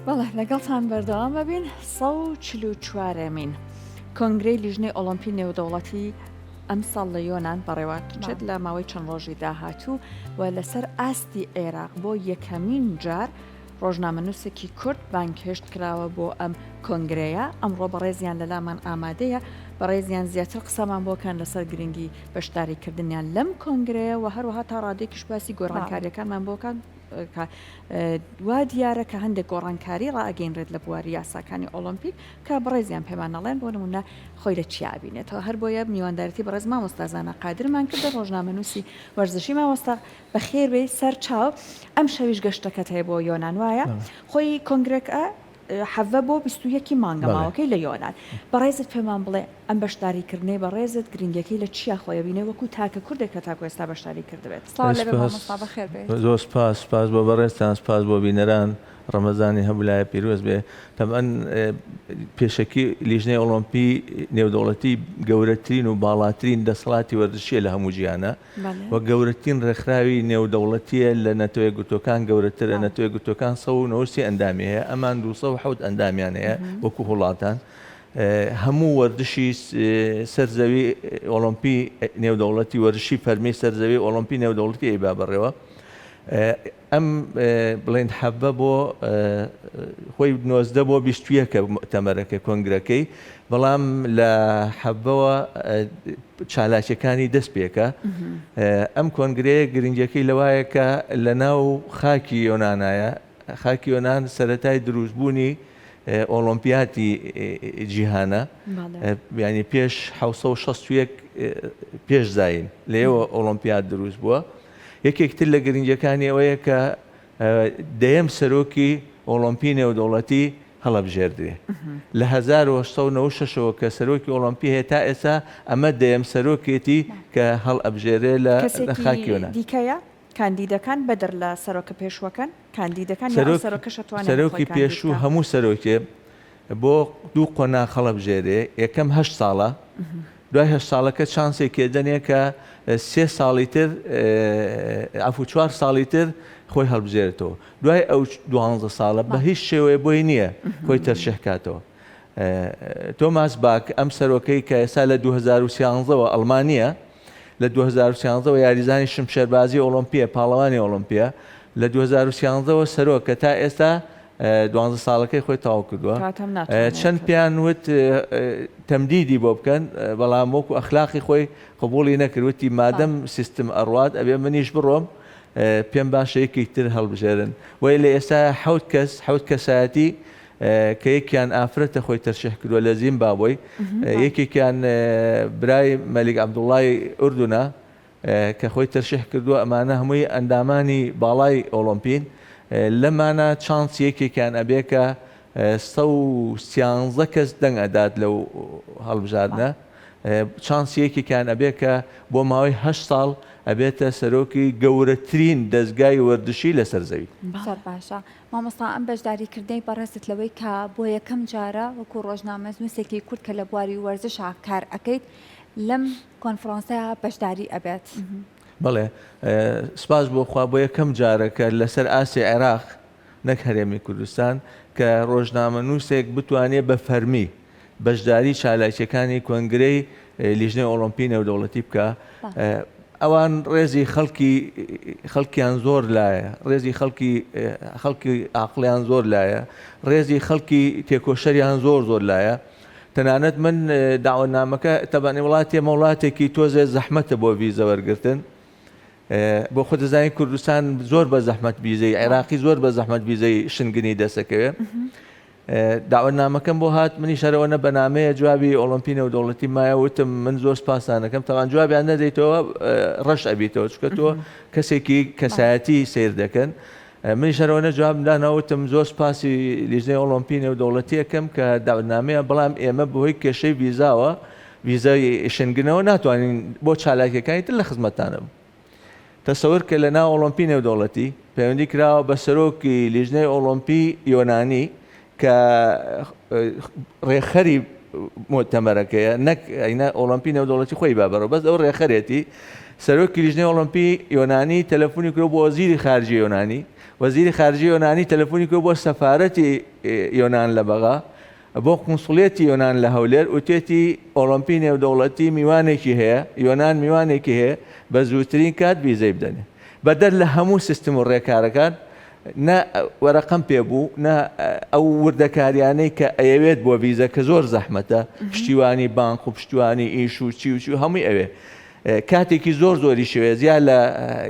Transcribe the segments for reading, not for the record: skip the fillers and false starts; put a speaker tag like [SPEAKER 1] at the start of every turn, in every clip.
[SPEAKER 1] بەڵێ لەگەڵتان بەردەوامە بین 144مین کۆنگرەی لیژنەی ئۆلۆمپی نێودەوڵەتی ئەم ساڵ لە یۆنان بەڕێوەچێت لە ماوەی چەند ڕۆژی داهاتوو و لەسەر ئاستی عێراق بۆ یەکەمین جار ڕۆژنامەنووسێکی کورد بانگهێشت کراوە بۆ ئەم کۆنگرەیە. ئەمڕۆ بەڕێزیان لەلامان ئامادەیە، بەڕێزیان زیاتر قسەمان بۆکەن لەسەر گرنگی بەشداریکردنیان لەم کۆنگرەیە و هەروەها تا ڕادێکیش باسی گۆڕانکاریەکانمان بۆکەن. وا دیارە کە هەندێک گۆڕانکاری ڕائگەیەنرێت لە بواری یاساکانی ئۆلۆمپیک کە بەڕێزیان پێمان نەڵێن بۆ نمونە خۆی لە چیا بینێتەوە. هەر بۆیە میواندارەتی بەڕێز مامۆستا زانا قادرمان کردە ڕۆژنامەنووسی وەرزشی. مامۆستا بەخێربێ سەر چاو ئەم شەویش گەشتەکەت هەیە بۆ یۆنان وایە خۆی کۆنگرێکە حەڤە بۆ 21 مانگە ماوەکەی لە یۆنان. بەڕێزت پێمان بڵێ ئەم بەشداریکردنەی بەڕێزت گرنگەکەی لە چیا خۆیە بینێ وەکو تاکە کوردێک کە تاکو ئێستا بەشداری کردبێت.
[SPEAKER 2] زۆر سپاس بۆ بەڕێزتان، سپاس بۆ بینەران. ڕەمەزانی هەبولایە پیرۆز بێ. تەمەن پێشەکی لیژنەی ئۆلۆمپی نێودەوڵەتی گەورەترین و باڵاترین دەسەڵاتی وەرزشیە لە هەموو جیهانە و گەورەترین ڕێکخراوی نێودەوڵەتیە لە نەتەوەی گوتۆکان گەورەترە. نەتەوەی گوتۆکان 190 ئەندامی هەیە، ئەمان 207 ئەندامیان هەیە وەکو وڵاتان. هەموو وەردشی سەرزەوی ئۆلۆمپی نێودەوڵەتی وەرزشی فەرمی سەرزەوی ئۆلۆمپی نێودەوڵەتی ئەیبا بڕێوە. ئەم بڵێن حەبە بۆ خۆی 90 بۆ 21 تەمەرەکە کۆنگرەکەی، بەڵام لە حەبەوە چالاکیەکانی دەست پێکە. ئەم کۆنگرەیە گرنگەکەی لەوایە کە لە ناو خاکی یۆنانایە. خاکی یۆنان سەرەتای دروستبوونی ئۆلۆمپیاتی جیهانە، ینی پێش 761 پێش زاین لێەوە ئۆلۆمپیات دروست بووە. یەکێکتر لە گرنگەکانی ئەوەیە کە دەیەم سەرۆکی ئۆلۆمپی نێودەوڵەتی هەڵەبژێردرێ. لە 1996ەوە کە سەرۆکی ئۆلۆمپی هەیە تا ئێستا ئەمە دەیەم سەرۆکێتی کە هەڵئەبژێرێ لە خاکی یۆنان.
[SPEAKER 1] دیکەیە کاندیدەکان بەدەر لە سەرۆکە پێشوەکان کاندیدەکان
[SPEAKER 2] سەرۆکی پێشوو هەموو سەرۆکێ بۆ دوو قۆناغ هەڵەبژێرێ. یەکەم 8 ساڵە، دوای 8 ساڵەکە چانسێک دەنێ کە 3 ساڵی تر 4 ساڵی تر خۆی هەڵبژێرێتەوە. دوای ئەو 12 ساڵە بە هیچ شێوەیە بۆی نییە خۆی تەرشەحکاتەوە. تۆماس باک ئەم سەرۆکەی کە ئێستا لە 2013ەوە ئەڵمانیە، لە 2013ەوە یاریزانی شمشێربازی ئۆلۆمپیە، پاڵەوانی ئۆلۆمپیە، لە 2013ەوە سەرۆکە تا ئێستا 12 ساڵەکەی خۆی تاوا کردووە. چەند پیان وت تەمدیدی بۆ بکەن، بەڵام وەکو ئەخلاقی خۆی قبوڵی نەکردوتی مادەم سیستم ئەڕوات ئەبێ منیش بڕۆم پێم باشە یەکی تر هەڵبژێرن. وی لە ئێستا 7 کەسایەتی کە یەکیان ئافرەتە خۆی تەرشیح کردووە لە زیمبابوی، یەکێکیان برای مەلیک عەبدوڵڵای ئوردونە کە خۆی تەرشیح کردووە. ئەمانە هەمووی ئەندامانی باڵای ئۆلۆمپین. لەمانە چانس یەکێکیان ئەبێ کە 113 کەس دەنگ ئەدات لەو هەڵبژاردنە. چانس یەکێکیان ئەبێ کە بۆ ماوەی 8 ساڵ ئەبێتە سەرۆکی گەورەترین دەستگای وەردشی لەسەر زەوی.
[SPEAKER 3] باشە مامۆستا ئەم بەشداریکردنەی بەڕێزت لەوەی کە بۆ یەکەم جارە وەکو ڕۆژنامەنووسێکی کورد کە لە بواری وەرزشا کار ئەکەیت لەم کۆنفرانسەیە بەشداری ئەبێت.
[SPEAKER 2] بەڵێ سپاس بۆ خوا بۆ یەکەم جارەکە لەسەر ئاسی عێراق نەک هەرێمی کوردستان کە ڕۆژنامەنووسێک بتوانێت بە فەرمی بەشداری چالاکیەکانی کۆنگرەی لیژنەی ئۆلۆمپی نێودەوڵەتی بکە. ئەوان ڕێزی خەڵکیان زۆر لایە، ڕێزی خەڵکی عاقڵیان زۆر لایە، ڕێزی خەڵکی تێکۆشەریان زۆر لایە. تەنانەت من داوەنامەکە تەبانی وڵاتی ئەمە وڵاتێکی تۆزێ زەحمەتە بۆ ڤیزە وەرگرتن. بۆ خۆ دەزانین کوردستان زۆر بە زەحمەت ڤیزەی، عێراقی زۆر بە زەحمەت ڤیزەی شنگنی دەسەکەوێ. داوەنامەکەم بۆ هات، منی شەرەوەنە بەنامەیە جوابی ئۆلۆمپی نێودەوڵەتی مایە وتم من زۆر سپاسانەکەم. تەوان جوابیان نەدەیتەوە ڕەش ئەبیتەوە چکە تۆ کەسێکی کەسایەتی سیر دەکەن. منی شەرەوەنە جواب دانەوتم زۆر سپاسی لیژنەی ئۆلۆمپی نێودەوڵەتی ئەەکەم کە داوەنامەیە، بەڵام ئێمە بەهۆی کێشەی ڤیزاوە ڤیزای شنگنەوە ناتوانین بۆ چالاکیەکانی تر لە خزمەتانە بوو. تەسەور کە لە ناو ئۆلۆمپی نێودەوڵەتی پەیوەندی کراوە بە سەرۆکی لیژنەی ئۆلۆمپی یۆنانی کە ڕێخەری مؤتمرەکەیە نەک ئەینە ئۆلمپی نێودەوڵەتی خۆی بابەرەوە بەس ئەو ڕێخەرێتی سەرۆکی لیژنەی ئۆلمپی یۆنانی تەلەفۆنی کرد بۆ وەزیری خارجی یۆنانی وەزیری خارجی یۆنانی تەلەفۆنی کرد بۆ سەفارەتی یۆنان لە بەغا بۆ قونسوڵێتی یۆنان لە هەولێر وتێتی ئۆلمپی نێودەوڵەتی میوانێکی هەیە یۆنان میوانێکی هەیە بە زووترین کات ویزەی بدەنێ بەدەر لە هەموو سیستم و ڕێکارەکان نە وەرەقەم پێبوو نە ئەو وردەکاریانەی کە ئەوێت بۆ ویزە کە زۆر زەحمەتە پشتیوانی بانک و پشتیوانی ئیش و چی و چی و هەمووی ئەوێ کاتێکی زۆری شوێ زیاد لە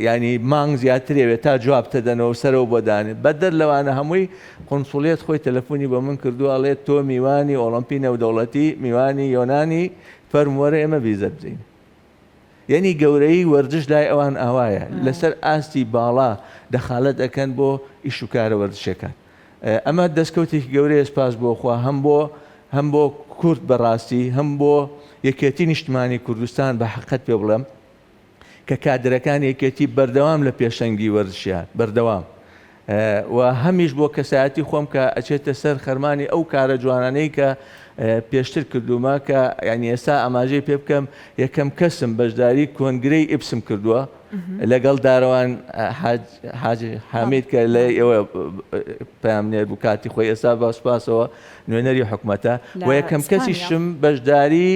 [SPEAKER 2] ینی مانگ زیاترێوێت تا جواب تەدەنەوە سەرەوە بۆدانێت بەدەر لەوانە هەمووی قونسوڵێت خۆی تەلەفۆنی بە من کردو ئەڵێت تۆ میوانی ئۆلمپی نێودەوڵەتی میوانی یۆنانی فەرموەرە ئێمە ویزە بدەین یعنی گەورەی وەرزش لای ئەوان ئاوایە لەسەر ئاستی باڵا دەخالەت ئەەکەن بۆ ئیش و کارە وەرزشەکان ئەمە دەستکەوتێکی گەورەی سپاس بۆخوا هەم بۆ کورد بەڕاستی هەم بۆ یەکێتی نیشتمانی کوردستان بە حقیقەت پێ بڵێم کە کادرەکان یەکێتی بەردەوام لە پێشەنگی وەرزشیان بەردەوام و هەمیش بۆ کەسایەتی خۆم کە ئەچێتە سەر خەرمانی ئەو کارە جوانانەی کە پێشتر کردومە کە ینی ئێستا ئاماژەی پێ بکەم یەکەم کەسم بەشداری کۆنگرەی ئیبسم کردووە لەگەڵ داڕەوان حاج حامید کە لە ئێوە پامنێر بوو کاتی خۆی ئێستا بە سوپاسەوە نوێنەری حکوومەتە و یەکەم کەسیشم بەشداری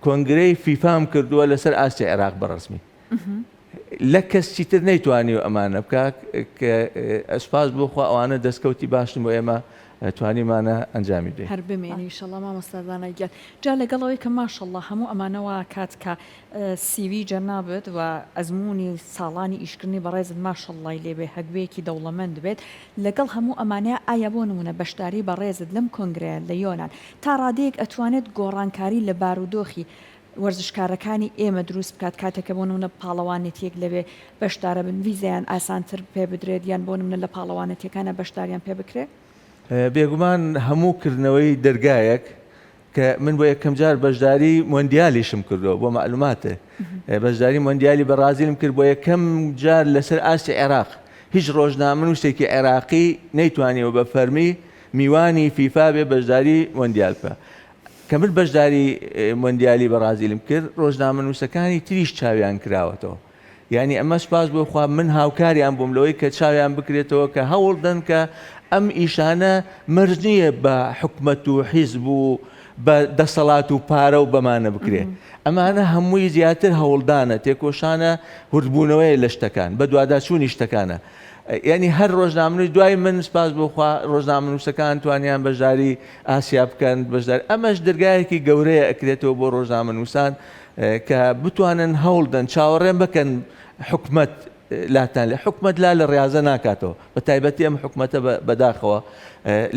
[SPEAKER 2] کۆنگرەی فیفام کردووە لەسەر ئاستی عێراق بەڕسمی لە کەسی تر نەیتوانی و ئەمانە بکە کە ئەسپاس بۆخوا ئەوانە دەستکەوتی باشن بۆ ئێمە توانیمانە ئەنجامی بدەین
[SPEAKER 1] هەر بمێنی ئینشەڵڵا مامۆستازانە گەل جا لەگەڵەوەی کە ماشەڵڵا هەموو ئەمانەوە کات کە سیوی جەنابێت و ئەزمموی ساڵانی ئیشکردنی بەڕێزت ماشەڵڵای لێبێ هەگوێکی دەوڵەمەند بێت لەگەڵ هەموو ئەمانەیە ئایا بۆ نمونە بەشداری بەڕێزت لەم کۆنگرەیە لە یۆنان تا ڕادەیەک ئەتوانێت گۆڕانکاری لە بارودۆخی وەرزشکارەکانی ئێمە دروست بکات کاتێکە بۆ نمونە پاڵەوانێتیەک لەوێ بەشدارە بن ویزیان ئاسانتر پێ بدرێت یان بۆ نمونە لە پاڵەوانێتیەکانە بەشداریان پێ بکرێت
[SPEAKER 2] بێگومان هەمووکردنەوەی دەرگایەک کە من بۆ یەکەم جار بەشداری مۆندیالیشم کردەوە بۆ معلوماتە بەشداری مۆندیالی بەرازیلم کرد بۆ یەکەم جار لەسەر ئاستی عێراق هیچ ڕۆژنامەنووسێکی عێراقی نەیتوانیەوە بە فەرمی میوانی فیفا بێ بەشداری مۆندیال بکە کە من بەشداری مۆندیالی بەرازیلم کرد ڕۆژنامەنووسەکانی تریش چاویان کراوەتەوە یعنی ئەمە سپاس بۆخوا من هاوکاریان بووم لەوەی کە چاویان بکرێتەوە کە هەوڵدەن کە ئەم ئیشانە مەرج نییە بە حکومەت و حیزب و بە دەسەڵات و پارە و بەمانە بکرێت ئەمانە هەمووی زیاتر هەوڵدانە تێکۆشانە هوردبوونەوەی لە شتەکان بە دوواداچوونی شتەکانە یعنی هەر ڕۆژنامەی دوای من سپاس بۆخوا ڕۆژنامەنووسەکان توانیان بەشداری ئاسیا بکەن بەشدار ئەمەش دەرگایەکی گەورەیە ئەکرێتەوە بۆ ڕۆژنامەنووسان کە بتوانن هەوڵدەن چاوەڕێن بکەن حکومەت لاتان لێ حکومەت لا لە ڕاضە ناکاتەوە بە تایبەتی ئەم حکومەتە بەداخەوە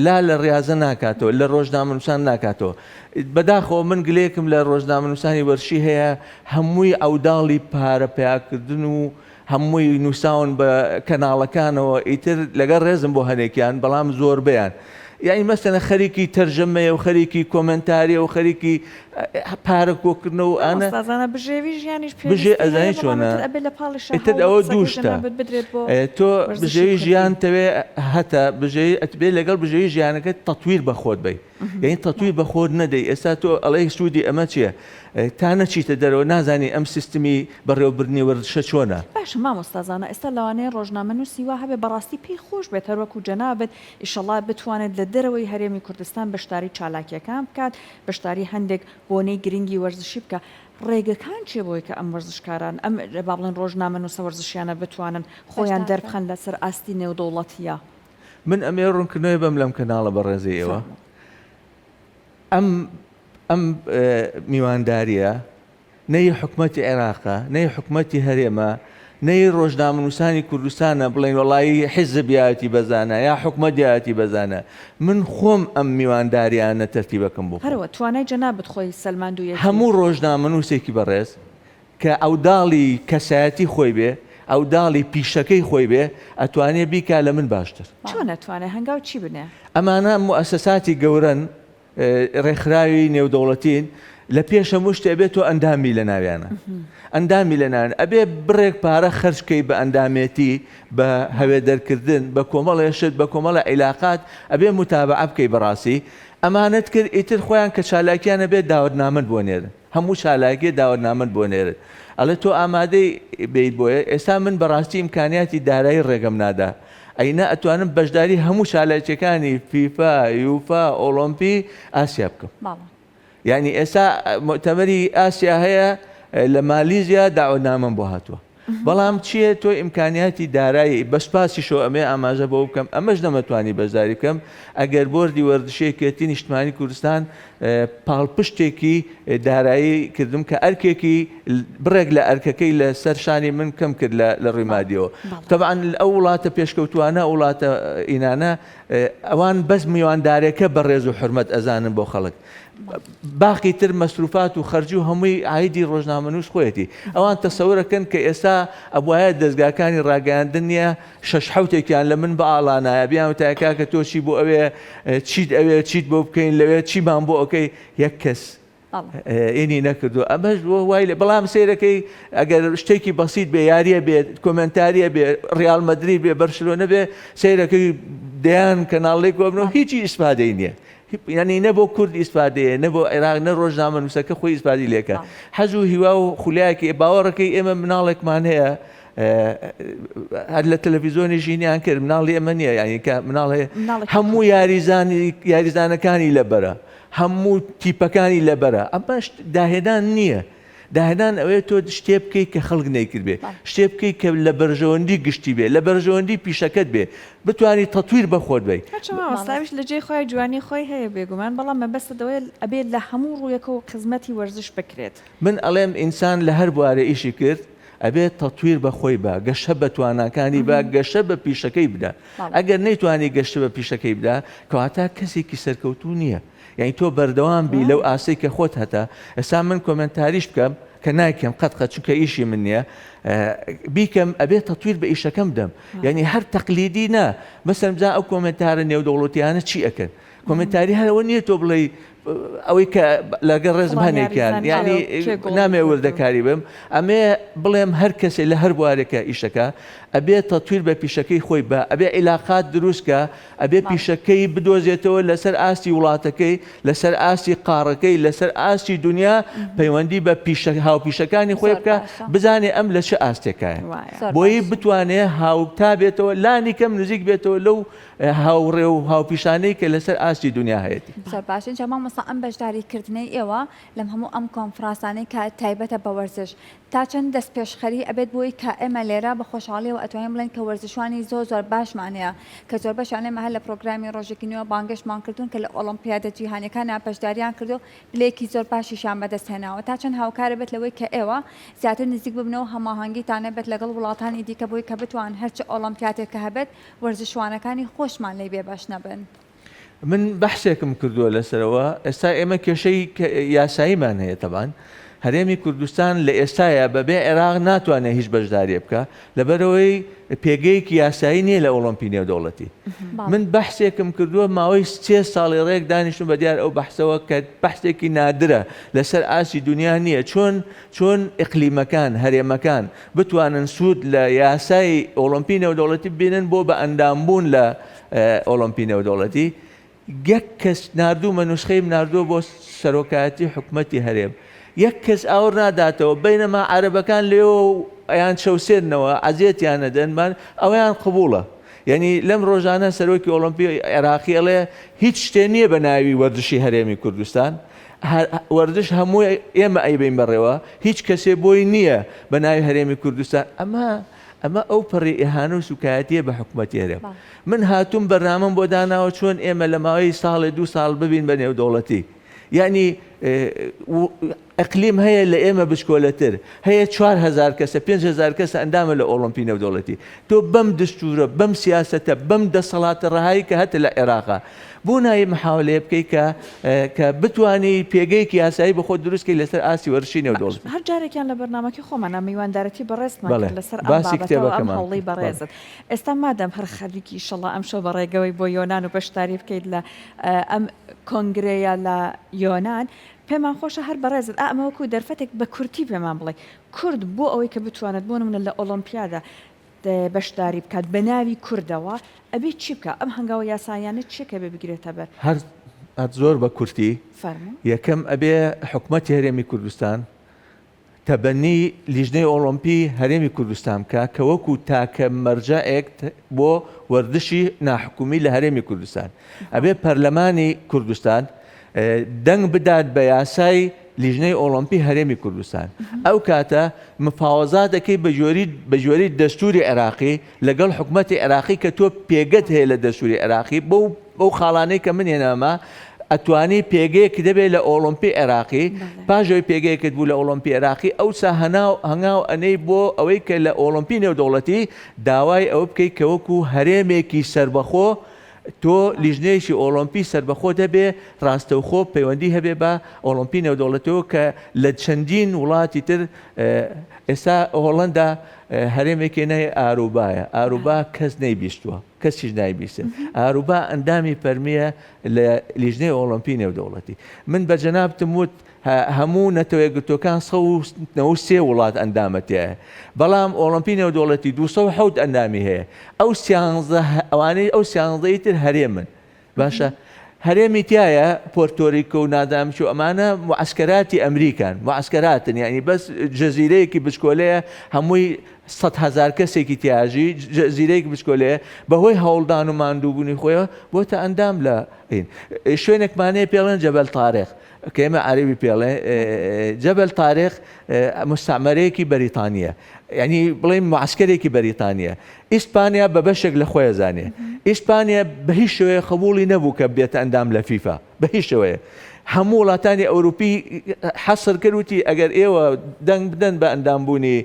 [SPEAKER 2] لا لە ڕاضە ناکاتەوە لە ڕۆژنامەنووسان ناکاتەوە بەداخەوە من گلەیەکم لە ڕۆژنامەنووسانی وەرشی هەیە هەمووی ئەوداڵی پارە پیاکردن و هەمووی نووساون بە کەناڵەکانەوە ئیتر لەگەڵ ڕێزم بۆ هەنێکیان بەڵام زۆر بیان یعنی مەسەنە خەریکی تەرجەمەیە و خەریکی کۆمنتاریە و خەریکی پارە کۆکردنەوە ئانە
[SPEAKER 1] بژێوی ژیانیش
[SPEAKER 2] بژێ ئەزانی چۆنە ئیتر ئەوە دووشتە تۆ بژێوی ژیان تەوێ هەتا بژێ ئەتبێ لەگەڵ بژێوی ژیانەکەت تەطویر بە خۆت بی یعنی تەطویر بە خۆت نەدەی ئێستا تۆ ئەڵەی سوودی ئەمە چییە تا نەچیتە دەرەوە نازانی ئەم سیستمی بەڕێوەبردنی وەرزشە چۆنە
[SPEAKER 1] باش مامۆستازانە ئێستا لەوانەیە ڕۆژنامەنووسی وا هەبێ بەڕاستی پێی خۆش بێت هەروەکو جەنابێت ئیشەڵا بتوانێت لە دەرەوەی هەرێمی کوردستان بەشداری چالاکیەکان بکات بەشداری هەندێک بۆنەی گرنگی وەرزشی بکە ڕێگەکان چێ بۆی کە ئەم وەرزشکاران ئەم با بڵێن ڕۆژنامەنووسە وەرزشیانە بتوانن خۆیان دەربخەن لەسەر ئاستی نێودەوڵەتیە
[SPEAKER 2] من ئەمێ ڕوونکردنەوەی بەم لەم کەناڵە بەڕێزی ئێوە ئەم میوانداریە نەی حکومەتی عێراقە نەی حکومەتی هەرێمە نەی ڕۆژنامەنووسانی کوردستانە بڵێن وەڵایی حیزب یاەتی بەزانە یا حکومەت یاەتی بەزانە من خۆم ئەم میوانداریانە تەرتیبەکەم بۆ
[SPEAKER 1] هەروە توانای جەنابەت خۆی سەلماندوویەتی
[SPEAKER 2] هەموو ڕۆژنامەنووسێکی بەڕێز کە ئەوداڵی کەسایەتی خۆی بێ ئەوداڵی پیشەکەی خۆی بێ ئەتوانێ بیکا لە من باشتر
[SPEAKER 1] چۆن نەتوانێت هەنگاو چی بنێ
[SPEAKER 2] ئەمانە موسساتی گەورن ڕێکخراوی نێودەوڵەتین لە پێش هەموو شتێ بێتەوە ئەندامی لە ناویانە ئەندامی لە ناویان ئەبێ بڕێک پارە خەرجکەی بە ئەندامێتی بە هەوێ دەرکردن بە کۆمەڵی شت بە کۆمەڵە عیلاقات ئەبێ متابعە بکەی بەڕاستی ئەمانەت کرد ئیتر خۆیان کە چالاکیانە بێت داوەرنامەت بۆ نێرن هەموو چالاکی داوەرنامەت بۆ نێرن ئەڵێ تۆ ئامادەی بیت بۆیە ئێستا من بەڕاستی ئیمکانیاتی دارایی ڕێگەم نادا ئەینا ئەتوانم بەشداری هەموو چالاکیەکانی فیفا یوفا ئۆلۆمپی ئاسیا بکەم یعنی ئێستا مؤتەمەری ئاسیا هەیە لە مالیزیا داوەنامەم بۆ هاتووە بەڵام چییە تۆ ئیمکانیاتی دارایی بەسپاسیشەوە ئەمێ ئاماژە بۆ بکەم ئەمەش نەمەتوانی بەشداری بکەم ئەگەر بۆردی وەردشەیەکێتی نیشتمانی کوردستان پاڵپشتێکی دارایی کردم کە ئەرکێکی بڕێک لە ئەرکەکەی لە سەر شانی من کەم کرد لە ڕێمادیەوە طبعاً ئەو وڵاتە پێشکەوتوانە وڵاتە ئینانە ئەوان بەس میواندارێکە بەڕێز و حرمەت ئەزانن بۆ خەڵک باقی تر مەسروفات و خەرجی و هەمووی عایدی ڕۆژنامەنووس خۆیەتی ئەوان تەسەورەکەن کە ئێستا ئەبوایە دەستگاکانی ڕاگەیاندن نیە شەش حەوتێکیان لە من بە ئاڵانایە بیان تاکا کە تۆ چی بۆ ئەوێ چیت ئەوێ چیت بۆ بکەین لەوێ چیمان بۆ ئەوکەی یەک کەس ئینی نەکردو ئەمەش وای لێ بەڵام سیرەکەی ئەگەر شتێکی بەسیت بێ یاریە بێت کۆمنتاریە بێ ڕیال مەدرید بێ بەرشلۆنە بێ سیرەکەی دەیان کەناڵێک بۆبنەوە هیچی ئیسپادەی نییە ینی نە بۆ کورد ئیسپادەیە نە بۆ عێراق نە ڕۆژنامەنووسەکە خۆی ئیسپادی لێکە حەز و هیوا و خولایەکی باوەڕەکەی ئێمە مناڵێکمان هەیە هەر لە تەلەڤیزۆنی ژینیان کرد مناڵی ئەمە نییە یعنی کە مناڵ هەیە هەموو یاریزانەکانی لەبەرە هەموو تیپەکانی لەبەرە ئەمە داهێدان نییە داهێدان ئەوەیە تۆ شتێ بکەیت کە خەڵک نەیکرد بێ شتێ بکەیت کە لە بەرژەوەندی گشتی بێ لە بەرژەوەندی پیشەکەت بێ بتوانانی تەتویر بە خۆت بێ
[SPEAKER 1] مەساویش لە جێی خۆی جوانی خۆی هەیە بێگومان بەڵام مەبەستەوەی ئەبێت لە هەموو ڕوویەکەوە خزمەتی وەرزش بکرێت
[SPEAKER 2] من ئەڵێم ئینسان لە هەر بوارە ئیشی کرد ئەبێت تەتویر بە خۆی بە گەشە بە تواناکانی بە گەشە بە پیشەکەی بدە ئەگەر نەیتوانی گەشتە بە پیشەکەی بدە کەواتە کەسێکی سەرکەوتوو نییە یعنی تۆ بەردەوام بی لەو ئاسەی کە خۆت هەتا ئێستا من کۆمنتاریش بکەم کە ناکەم قەت چونکە ئیشی من نییە بیکەم ئەبێت تەتویر بە ئیشەکەم دەم یعنی هەر تەقلیدی نا مەسەلەن جا ئەو کۆمنتارە نێودەوڵەتیانە چی ئەکەن کۆمنتاری هەرەوە نییە تۆ بڵێ ئەوەی کە لەگەڵ ڕێزم هەنێکیان ینی نامێ وردەکاری بم ئەمێ بڵێم هەر کەسێ لە هەر بوارێکە ئیشەکە ئەبێت تەتویر بە پیشەکەی خۆی بە ئەبێ عیلاقات دروستکە ئەبێ پیشەکەی بدۆزێتەوە لەسەر ئاستی وڵاتەکەی لەسەر ئاستی قاڕەکەی لەسەر ئاستی دنیا پەیوەندی بە هاوپیشەکانی خۆی بکە بزانێ ئەم لە چه ئاستێکایە بۆی بتوانێ هاوتا بێتەوە لانی کەم نزیک بێتەوە لەو هاوڕێ و هاوپیشانەی کە لەسەر ئاستی دنیا هەیەی
[SPEAKER 3] باشن جەماڵ مەستا ئەم بەشداریکردنەی ئێوە لەم هەموو ئەم کۆنفرانسانەی کە تایبەتە بە وەرزش تا چەند دەست پێشخەری ئەبێت بۆی کە ئێمە لێرە بە خۆشحاڵیەوە ئەتوانین بڵێن کە وەرزشوانی زۆر باشمانەیە کە زۆر بەشانێ مە هەر لە پرۆگرامی ڕۆژێکی نوێ بانگەشتمان کردوون کە لە ئۆلۆمپیادە جیهانیەکان بەشداریان کردو پلەیەکی زۆر باشیشان بەدەست هێناوە تا چەند هاوکارە بێت لەوەی کە ئێوە زیاتر نزیک ببنەوە هەماهەنگیتانە بێت لەگەڵ وڵاتانی دیکە بۆی کە بتوان هەرچی ئۆلۆمپیاتێک کە هەبێت وەرزشوانەکانی خۆشمان لێ بێ باش نەبن.
[SPEAKER 2] من بەحسێکم کردووە لەسەرەوە ئێستا ئێمە کێشەی یاساییمان هەیە تەبان هەرێمی کوردستان لە ئێستاە بەبێ عێراق ناتوانێت هیچ بەشداریە بکە لەبەرەوەی پێگەیەکی یاسایی نییە لە ئۆلۆمپی نێودەوڵەتی من بەحسێکم کردووە ماوەی 3 ساڵی ڕێک دانیشتم بە دیار ئەو بەحسەوە کە بەحسێکی نادرە لەسەر ئاسی دنیا نییە چۆن ئیقلیمەکان هەرێمەکان بتوانن سوود لە یاسای ئۆلۆمپی نێودەوڵەتی ببینن بۆ بە ئەندامبوون لە ئۆلۆمپی نێودەوڵەتی یەک کەس ناردوومە نوسخەیم ناردووە بۆ سەرۆکایەتی حکومەتی هەرێم یەک کەس ئاور ناداتەوە بەینەما عەرەبەکان لێەوە ئەیان شەوسێنەوە عەزیەتیان نەدەنمان ئەویان قبوڵە یعنی لەم ڕۆژانە سەرۆکی ئۆلۆمپی عێراقی ئەڵێ هیچ شتێ نییە بە ناوی وەرزشی هەرێمی کوردستان وەرزش هەموو ئێمە ئەیبین بەڕێوە هیچ کەسێ بۆی نییە بە ناوی هەرێمی کوردستان ئەمە ئەو پەڕی ئێهانە و سوکایەتیە بە حکومەتی هەرێم من هاتووم بەرنامەم بۆ داناوە چۆن ئێمە لە ماوەی ساڵێ 2 ساڵ ببین بە نێودەوڵەتی یعنی ئەقلیم هەیە لە ئێمە بچکۆلەتر هەیە 4,000 کەسە 5,000 کەسە ئەندامە لە ئۆلۆمپی نێودەوڵەتی تۆ بەم دستورە بەم سیاسەتە بەم دەسەڵاتە ڕەهایی کە هەتە لە عێراقا بۆ نایی محاولەیە بکەی کە بتوانی پێگەیەکی یاسایی بە خۆت دروستکەی لەسەر ئاسی وەرزشی نێودەوڵەتی
[SPEAKER 1] هەر جارێکیان لە بەرنامەکەی خۆمانە میواندارەتی بەڕێزمان لەسەر ئەم هەڵی بەڕێزت ئێستا مادەم هەر خەریکی ئینشەڵڵا ئەم شەو بەڕێگەوەی بۆ یۆنان و بەشداری بکەیت لە ئەم کۆنگرەیە لە یۆنان پێمان خۆشە هەر بەڕێزت ئەمەوەکو دەرفەتێک بە کورتی پێمان بڵێ کورد بۆ ئەوەی کە بتوانێت بۆ منە لە ئۆلۆمپیادا بەشداری بکات بە ناوی کوردەوە ئەبێ چی بکە ئەم هەنگاوە یاسایانە چێکە بێ بگرێتە بەر
[SPEAKER 2] هەر زۆر بە کورتی
[SPEAKER 1] فەرموو
[SPEAKER 2] یەکەم ئەبێ حکوومەتی هەرێمی کوردستان تەبەنی لیژنەی ئۆلۆمپی هەرێمی کوردستان بکە کە وەکو تاکە مەرجەیەک بۆ وەردشی ناحکومی لە هەرێمی کوردستان ئەبێ پەرلەمانی کوردستان دەنگ بدات بە یاسای لیژنەی ئۆلۆمپی هەرێمی کوردستان ئەو کاتە مفاوەزاتەکەی بە جۆری دەستوری عێراقی لەگەڵ حکوومەتی عێراقی کە تۆ پێگەت هەیە لە دەستوری عێراقی بەو خاڵانەی کە من هێنامە ئەتوانی پێگەیەک دەبێت لە ئۆلۆمپی عێراقی پاژەوەی پێگەیەکت بوو لە ئۆلۆمپی عێراقی ئەوسا هەنگاو ئەنەی بۆ ئەوەی کە لە ئۆلۆمپی نێودەوڵەتی داوای ئەوە بکەیت کە وەکو هەرێمێکی سربەخۆ تۆ لیژنەیەکی ئۆلۆمپی سربەخۆ دەبێ ڕاستەوخۆ پەیوەندی هەبێ بە ئۆلۆمپی نێودەوڵەتەوە کە لە چەندین وڵاتی تر ئێستا هۆڵەندا هەرێمێکی نای ئاروبایە ئاروبا کەس نەیبیستووە کەسیش نایبیستن ئاروبا ئەندامی فەرمیە لە لیژنەی ئۆلۆمپی نێودەوڵەتی من بە جەنابتم وت هەموو نەتەوەیەکگرتوەکان 193 وڵات ئەندامەتەیە بەڵام ئۆلۆمپی نێودەوڵەتی 207 ئەندامی هەیە ئەوانەی ئەو سیانزەی تر هەرێمن باشە هەرێمی تایە پۆرتۆریکۆ و نادامچ و ئەمانە معسکەراتی ئەمریکان معسکەراتن یعنی بەس جەزیرەیەکی بچکۆلەیە هەمووی 100,000 کەسێکی تیاژی جەزیرەیەکی بچکۆلەیە بەهۆی هەوڵدان و ماندووبوونی خۆیەوە بۆتە ئەندام لە شوێنێکمانەیە پێڵێن جەبەل تارێخ کە ئێمە عەرەبی پێڵێ جەبەل تارێخ مستعمەرەیەکی بەریتانیە یعنی بڵێم معسکەرێکی بەریتانیە ئیسپانیا بە بەشێک لە خۆی زانێ ئیسپانیا بە هیچ شێوەیە خەبوڵی نەبوو کە بێتە ئەندام لە فیفا بە هیچ شێوەیە هەموو وڵاتانی ئەوروپی حەسر کردوتی ئەگەر ئێوە دەنگ بدەن بە ئەندامبوونی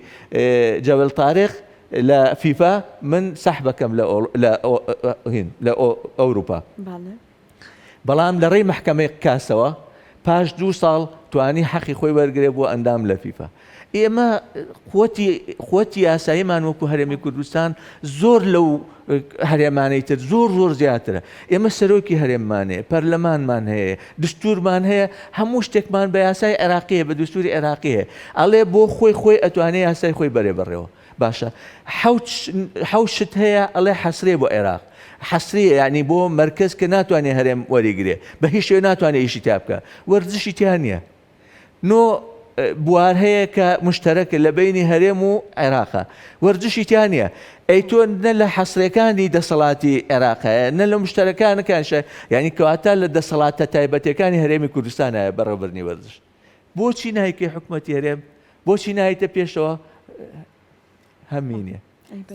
[SPEAKER 2] جەبەل تارێخ لە فیفا من سەحبەکەم لە ئەوروپا بەڵام لە ڕێی مەحکەمەی کاسەوە پاش 2 ساڵ توانی حەقی خۆی وەرگرێ بۆ ئەندام لە فیفا ئێمە خۆتی یاساییمان وەکو هەرێمی کوردستان زۆر لەو هەرێمانەی تر زۆر زیاترە ئێمە سەرۆکی هەرێممانەیە پەرلەمانمان هەیە دستورمان هەیە هەموو شتێکمان بە یاسای عێراقیە بە دستوری عێراقیە ئەڵێ بۆ خۆی ئەتوانێت یاسای خۆی بەرێ بڕێەوە باشە حەوت شت هەیە ئەڵێ حەسرێ بۆ عێراق حەسریە یعنی بۆ مرکز کە ناتوانێت هەرێم وەریگرێ بە هیچ شوێ ناتوانێت ئیشی تا بکە وەرزشی تیان نییە نۆ بوار هەیە کە مشتەرەکە لە بینی هەرێم و عێراقە وەرزشی تیان نییە ئەی تۆ نە لە حەسرەکانی دەسەڵاتی عێراقەیە نە لە مشتەرەکانەکانشە یعنی کەواتە لە دەسەڵاتە تایبەتەکانی هەرێمی کوردستانایە بەڕێوەبردنی وەرزش بۆچی نایکەی حکوومەتی هەرێم بۆچی نایتە پێشەوە هەمینە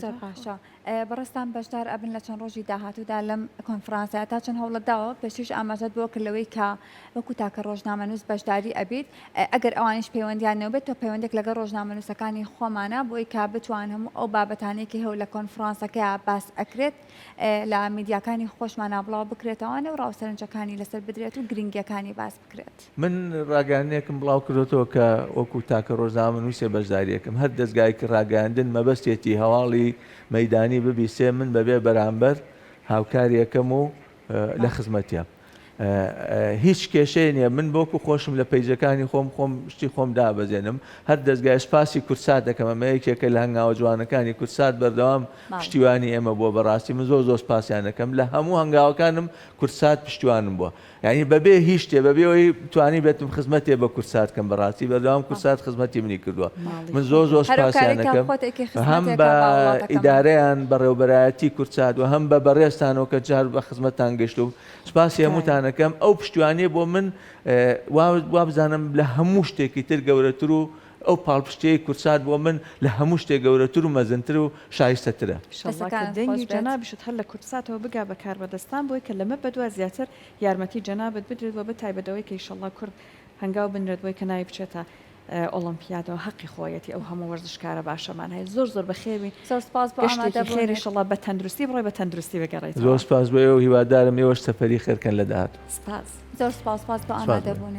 [SPEAKER 3] زۆر باشە بەڕستان بەشدار ئەبن لە چەند ڕۆژی داهاتوودا لەم کۆنفرانسە تا چەند هەوڵەتداوە پێشش ئاماژەت بۆ کردەوەی کە وەکو تاکە ڕۆژنامەنووس بەشداری ئەبیت ئەگەر ئەوانش پەیوەندیان نەبێت تۆ پەیوەندێک لەگەڵ ڕۆژنامەنووسەکانی خۆمانە بۆی کا بتوان هەموو ئەو بابەتانێکی هەو لە کۆنفرانسەکە باس ئەکرێت لە میدیاکانی خۆشمانە بڵاو بکرێتەوەوانە و ڕاوسەرنجەکانی لەسەر بدرێت و گرنگیەکانی باس بکرێت
[SPEAKER 2] من ڕاگەاندنێکم بڵاو کردێتەوە کە وەکو تاکە ڕۆژنامەنووسێ بەشداریەکەم هەر دەستگایکی ڕاگەاندن مەبەستێتی هەواڵی مەیدانی ببیسێ من بەبێ بەرامبەر هاوکاریەکەم و لە خزمەتیە هیچ کێشەیە نییە من بۆکو خۆشم لە پەیجەکانی خۆم شتی خۆم دابەزێنم هەر دەستگای سپاسی کورسات دەکەم ئەمە یەکێکە لە هەنگاوە جوانەکانی کورسات بەردەوام پشتیوانی ئێمە بووە بەڕاستی من زۆر سپاسیان دەکەم لە هەموو هەنگاوەکانم کورسات پشتیوانم بووە یعنی بەبێ هیچ شتێ بەبێەوەی توانی بێتم خزمەتێ بە کورسات کەم بەڕاستی بەردەوام کورسات خزمەتی منی کردووە من زۆر سپاسیان دەکەم هەم بە ئیدارەیان بەڕێوەبەرایەتی کورسات و هەم بە بەڕێستانەوە کە جار بە خزمەتان گەشت و سپاسی هەمووتانەکەم ئەو پشتیوانیە بۆ من وا بزانم لە هەموو شتێکی تر گەورەتر و ئەو پاڵپشتەیە کورسات بۆ من لە هەموو شتێک گەورەتر و مەزنتر و شایستەترە
[SPEAKER 1] دەنگی جەنابیشت هەر لە کورساتەوە بگا بە کاربەدەستان بۆی کە لەمە بەدووە زیاتر یارمەتی جەنابەت بدرێت بە تایبەتەوەی کە ئیشەڵڵا کورد هەنگاو بنرێت بۆی کە ناوی بچێتە ئۆلۆمپیادەوە حەقی خۆیەتی ئەو هەموو وەرزشکارە باشەمان هەیە زۆر بەخێوی گەشتێکی خێری ئیشەڵڵا بە تەندروستی بڕۆی بە تەندروستی بگەڕێت
[SPEAKER 2] زۆر سپاس بۆ ئێوە هیوادارم ئێوەش سەفەری خێرکەن لە داهات
[SPEAKER 3] زۆر سپاس بۆ ئامادەبوون